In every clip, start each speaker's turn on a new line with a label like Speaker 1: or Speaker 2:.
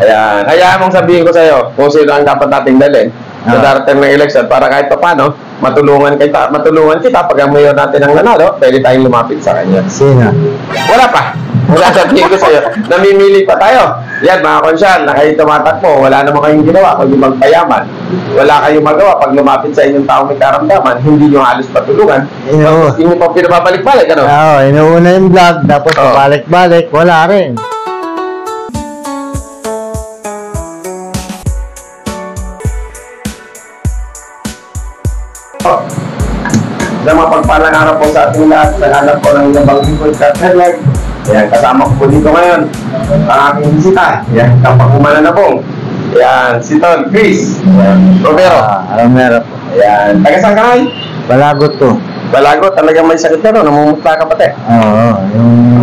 Speaker 1: Ayan. Kaya mong sabihin ko sa'yo kung sino ang dapat nating dalhin sa darating ng election para kahit pa paano, matulungan kita pag ang mayor natin ang nanalo, pwede tayong lumapit sa kanya.
Speaker 2: Sino?
Speaker 1: Wala pa. Wala, sabihin ko sa'yo. Namimili pa tayo. Yan, mga konsyal, na kayo tumatakbo, wala naman kayong ginawa kundi magpayaman. Wala kayong magawa pag lumapit sa inyong taong may karamdaman, hindi nyo halos patulungan. Hindi nyo pa pinababalik-balik, ano?
Speaker 2: Oo, inuuna yung vlog, tapos pabalik-balik, wala rin.
Speaker 1: Sa mapagpalang araw po sa ating lahat, sa hanap po ng ilang lingkod sa Headlight. Ayan, kasama ko po dito ngayon ang aking bisita. Ayan, kapakumana na po. Ayan, si Tol Chris Romero.
Speaker 2: Romero po.
Speaker 1: Ayan, taga saan ka ngayon?
Speaker 2: Balagot to.
Speaker 1: Balagot, talagang may sakit na rin, namumutla ka pati.
Speaker 2: Oo,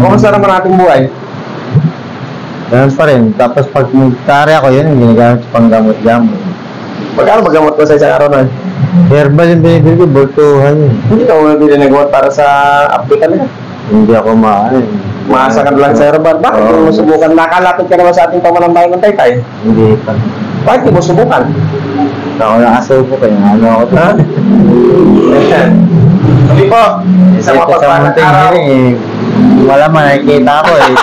Speaker 1: Kumusta naman ating buhay?
Speaker 2: ganun pa rin. Tapos pag nagtari ako, yun yung ginagamit sa panggamot-gamot.
Speaker 1: Magkano magamot ko sa isang araw na?
Speaker 2: Herbal yung binibili ko, bultuhan yun.
Speaker 1: Hindi ka umibili ng gamot para sa update talaga.
Speaker 2: Hindi ako maaari.
Speaker 1: Maasa ka lang sa herbal. Bakit hindi mo subukan? Nakalapit ka naman sa ating pamalambayan ng Taytay.
Speaker 2: Hindi pa.
Speaker 1: Bakit hindi mo subukan?
Speaker 2: Ako nakasaw po kayo. Ano ako to?
Speaker 1: Ha? Hindi po. Isang mapagpalang araw.
Speaker 2: Wala man, nakikita ko eh.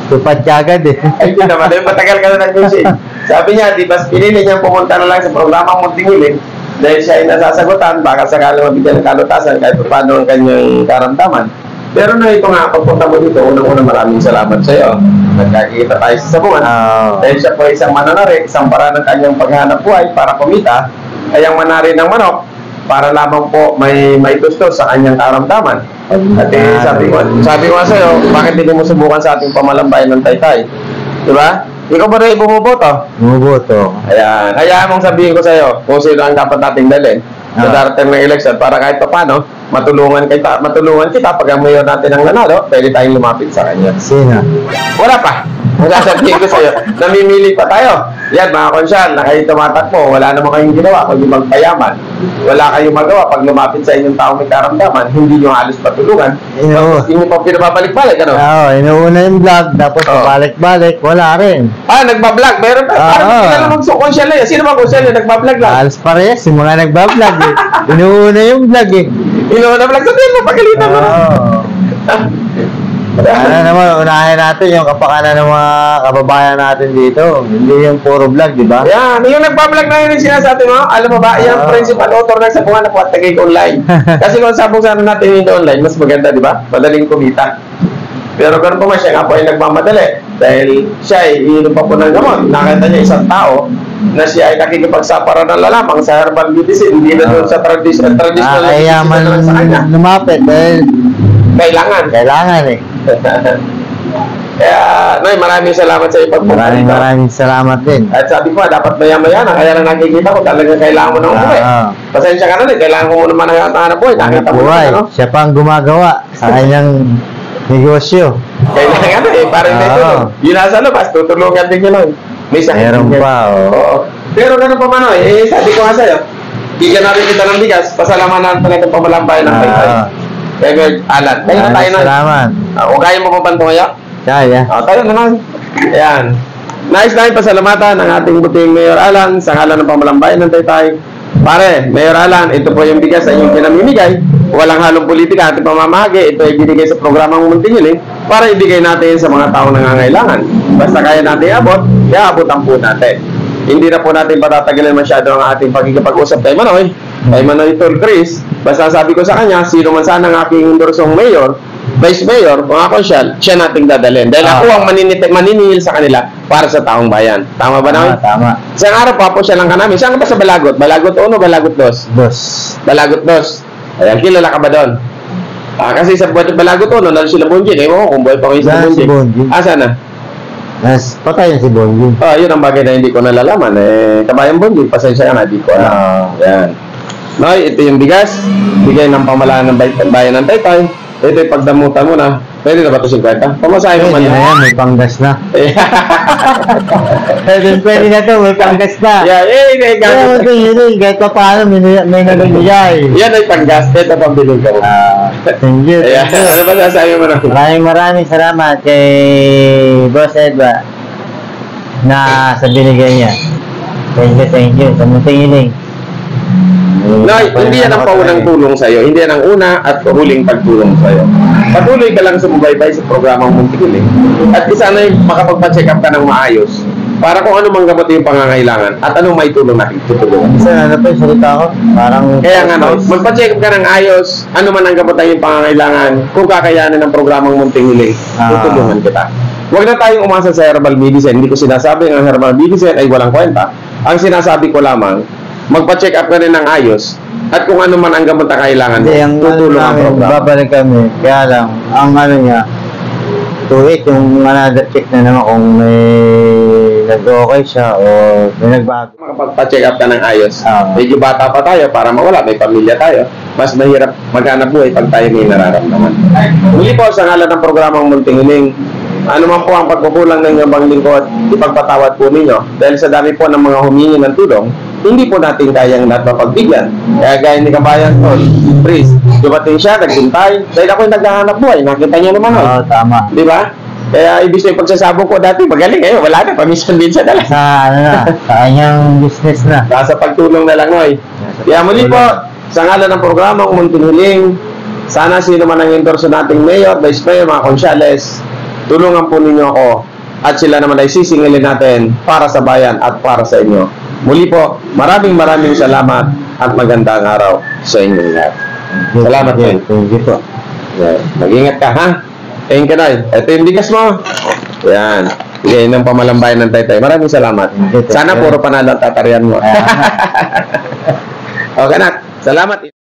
Speaker 2: Tupad ka agad eh.
Speaker 1: Ay, hindi naman. Matagal ka na nag-message. Sabi niya, di ba pinili niya pumunta na lang sa programang Munting Hiling dahil siya ay nasasagutan, baka sakali mabigyan ng kalutasan kahit paano ang kanyang karamdaman. Pero na ito nga, pagpunta mo dito, unang-una maraming salamat sa iyo. Nagkakita tayo sa sabungan. Dahil siya po ay isang mananari, isang para ng kanyang paghanap buhay para kumita, ay ang manari ng manok para lamang po may tustos sa kanyang karamdaman. At sabi ko nga sa iyo, bakit hindi mo subukan sa ating pamalambayan ng Taytay? Diba? Ikaw ba rin bumuboto?
Speaker 2: Bumuboto.
Speaker 1: Ayan. Kaya mong sabihin ko sa iyo kung sino ang dapat nating dalhin sa darating ng election para kahit pa paano, matulungan kita pag ang mayor natin ang nanalo, pwede tayong lumapit sa kanya.
Speaker 2: Sino?
Speaker 1: Wala pa. Wala, sabihin ko sa iyo. Namimili pa tayo. Yan, mga konsyal, na kayo tumatakbo, wala naman kayong ginawa kundi magpayaman. Wala kayong magawa pag lumapit sa inyong taong may karamdaman, hindi nyo halos patulungan. Hindi nyo pa pinababalik-balik, ano?
Speaker 2: Oo, inuuna yung vlog, tapos pabalik-balik, wala rin.
Speaker 1: Nagbablog. Meron pa. Parang hindi ka lang konsyal na yun. Sino bang konsyal na nagbablog lang?
Speaker 2: Halos parehas, yung mga nagbablog eh. Inuuna yung vlog eh.
Speaker 1: Inuuna vlog. Sabihin mo, pagalitan mo.
Speaker 2: Ano naman, unahin natin yung kapakanan ng mga kababayan natin dito. Hindi yung puro vlog, di ba?
Speaker 1: Yan, yung nagbablog na yun yung sinasabi mo, alam mo ba, yung principal author ng sabungan na po at tagay online. Kasi kung sabong sana natin yung online, mas maganda, di ba? Madaling kumita. Pero ganun po siya nga po ay nagmamadali. Dahil siya ay iinom pa po ng gamot. Nakita niya isang tao na siya ay nakikipagsapara ng lalamang sa herbal medicine, hindi na doon sa traditional
Speaker 2: kaya man lumapit dahil kailangan eh.
Speaker 1: Kaya, Noy, maraming salamat sa ipagpupunta.
Speaker 2: Maraming salamat din.
Speaker 1: At sabi ko, dapat maya-maya na, kaya lang nakikita ko talaga kailangan mo ng umuwi. Pasensya ka na rin, kailangan ko muna hanap buhay. Nakita mo na, no?
Speaker 2: Siya pa ang gumagawa sa kanyang negosyo.
Speaker 1: Kailangan na eh, parang may tulong. Yun nasa labas, tutulungan din yun. May sakit.
Speaker 2: Meron pa,
Speaker 1: oo. Pero ganun pa man, sabi ko nga sa'yo, bigyan natin kita ng bigas, pasalamanan talaga pamalambayan ng Taytay. Kaya Alan, kaya na tayo na.
Speaker 2: Salamat.
Speaker 1: Kung kaya mo pa bantuya?
Speaker 2: Kaya.
Speaker 1: Tayo naman. Ayan. Nais namin pasalamatan ng ating buting Mayor Alan sa ngalan ng pamalambayan ng Taytay. Pare, Mayor Alan, ito po yung bigas na inyong pinamimigay. Walang halong politika at pamamahagi. Ito ay binigay sa programang Munting Hiling para ibigay natin sa mga taong nangangailangan. Basta kaya natin abot, kaya abutan po natin. Hindi na po natin patatagalin masyado ang ating pagkikipag-usap kay Manoy. Kay Manoy Tol Chris, basta sabi ko sa kanya, sino man sana ang aking endorsong mayor, vice mayor, mga konsyal, siya nating dadalhin. Dahil ako ang maniningil sa kanila para sa taong bayan. Tama ba naman?
Speaker 2: Tama.
Speaker 1: Isang araw pa po siya lang ka namin. Saan ka ba sa Balagot? Balagot 1 o Balagot 2? Balagot 2. Ayan, kilala ka ba doon? Kasi sa Balagot 1, nalo sila Bonjing. Ewan ko kung buhay pa kayo sa Bonjing. Saan na?
Speaker 2: Patay na si Bonjing.
Speaker 1: Yun ang bagay na hindi ko nalalaman. Kabayan Bonjing, pasensya ka na, hindi ko alam. Yan. Noy, ito yung bigas. Bigay ng pamalaan ng bayan ng Taytay. Ito yung pagdamutan mo na. Pwede na ba ito 50? Pamasahe mo man
Speaker 2: yan, may panggas na. Pwede na ito, may panggas na. Kahit pa paano, may nabibigay.
Speaker 1: Yan ay panggas. Ito pang bilog ka mo.
Speaker 2: Thank you.
Speaker 1: Ano ba sasabi mo na?
Speaker 2: Maraming salamat kay Boss Edwa. na sa binigay niya. Thank you. Sa munting hiling.
Speaker 1: Noy, hindi yan ang paunang tulong sa'yo. Hindi yan ang una at huling pagtulong sa'yo. Patuloy ka lang sumubaybay sa programang Muntikiling. At sana'y makapagpa-check up ka ng maayos para kung ano mang gamot yung pangangailangan at anong may tulong natin tutulungan.
Speaker 2: Kasi ano pa yung salita ko? Parang...
Speaker 1: Kaya nga, no, magpa-check up ka ng ayos, ano man ang gamot yung pangangailangan, kung kakayanin ng programang Muntikiling, tutulungan kita. Huwag na tayong umasa sa herbal medicine. Hindi ko sinasabi ang herbal medicine ay walang kwenta. Ang sinasabi ko lamang, magpa-check up ka rin ng ayos at kung ano man ang gamot na kailangan mo,
Speaker 2: Hindi, ang
Speaker 1: tutulong ang programa.
Speaker 2: babalik kami. Kaya lang, ang ano niya, tuwit yung another check na naman kung may nag-okay siya o may nagbago.
Speaker 1: Makapagpa-check up ka ng ayos.
Speaker 2: Ah.
Speaker 1: Medyo bata pa tayo para mawala, may pamilya tayo. Mas mahirap maghanap buhay pag tayo may nararamdaman. Muli po sa ngalan ng programang Muntingiling, ano man po ang pagkukulang ng inyong lingkod, ipagpatawad po ninyo. Dahil sa dami po ng mga humingi ng tulong, hindi po natin kayang lahat mapagbigyan. Kaya gaya ni Kabayan Tol, Pris, dumating siya, naghintay. Dahil ako'y naghahanap buhay, nakita niyo naman.
Speaker 2: Oo, tama.
Speaker 1: Di ba? Kaya ibig sabihin pagsasabong ko dati, magaling ngayon, wala na, paminsan-minsan na lang.
Speaker 2: Sa ano na, sa kanyang business na.
Speaker 1: Sa pagtulong na lang, Noy. Kaya muli po, sa ngalan ng programang Muntingiling, sana sino man ang endorso nating mayor, vice mayor, mga konsyales, tulungan po ninyo ako at sila naman ay sisingilin natin para sa bayan at para sa inyo. Muli po, maraming salamat at magandang araw sa inyong lahat. Salamat po.
Speaker 2: Thank you po.
Speaker 1: Yeah. Mag-ingat ka, ha? Ayun ka, Noy. Ito yung bigas mo. Yan. Bigay ng pamalambayan ng Taytay. Maraming salamat. Sana puro panalo at tatarian mo. Okay na. Salamat.